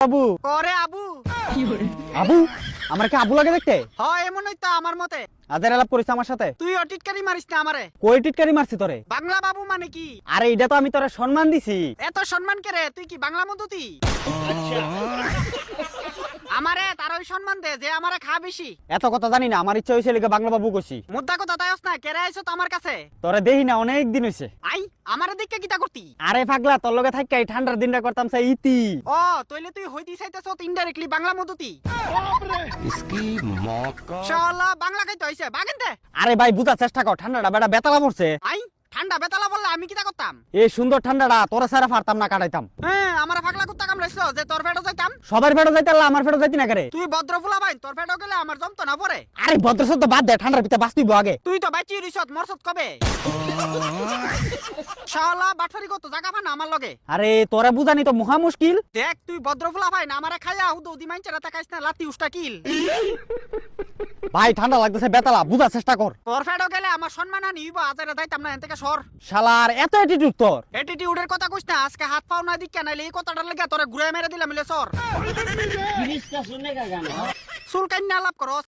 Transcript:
আবু করে আবু আবু আমার কি আবু লাগে দেখতে? হয় এমনই তো আমার মতে। আদের আলাপ করিস আমার সাথে? তুই অটিটকারি মারিস না আমারে। কই টিটকারি মারছি তোরে? বাংলা বাবু মানে কি? আরে এটা তো আমি তোরে সম্মান দিছি। এত সম্মান কে রে? তুই কি বাংলা মধুতি? আমারে তার ওই সম্মান দে যে আমারে খা বেশি। এত কথা জানি না, আমার ইচ্ছা হইছে লিগে বাংলা বাবু কইছি। মুদ্রা কথা তাইস না, কেরে আইছো তো আমার কাছে? তোরে দেহি না অনেক দিন হইছে। আই আমারে দিকে কিতা করতি? আরে পাগলা, তোর লগে থাকি এই ঠান্ডার দিনটা করতাম সে ইতি। ও তইলে তুই হইতি চাইতেছ ইনডাইরেক্টলি বাংলা মধুতি। इसकी माँ का শালা বাংলা কইতে হইছে বাগেনতে। আরে ভাই বুঝার চেষ্টা কর, ঠান্ডাটা বেটা বেতালা পড়ছে। আই ঠান্ডা বেতালা বললে আমি কিতা করতাম? এই সুন্দর ঠান্ডাটা তোরা সারা পারতাম না কাটাইতাম। হ্যাঁ আমারে পাগলা কুত্তা কামড়াইছো যে তোর পেটও যাইতাম। সবার ফেটো যাইতে আল্লাহ, আমার ফেটো যাইতি না করে। তুই ভদ্র ফুলা ভাই, তোর পেটও গেলে আমার জমতো না পরে। আরে ভদ্র সদ্য বাদ দে, ঠান্ডার ভিতরে বাঁচতিব আগে। তুই তো বাইচি রিসত মরসত কবে? শালা বাটফারি কত জায়গা পান আমার লগে। আরে তোরা বুঝানি তো মহা মুশকিল। দেখ তুই ভদ্র ফুলা ভাই না আমারে খাইয়া হুদু দি মাইনচারা তাকাইছ না লাতি উস্তা কিল। ভাই ঠান্ডা লাগতেছে বেতালা, বুঝার চেষ্টা কর। তোর পেটও গেলে আমার সম্মান আনি হইব, আজারে যাইতাম না এন থেকে সর। শালার এত অ্যাটিটিউড তোর। অ্যাটিটিউডের কথা কইছ না, আজকে হাত পাও না দিক নাইলে এই কথাটার লাগা তোরে ঘুরে মেরে দিলাম মিলে সর। চুল কান্না আলাপ করস।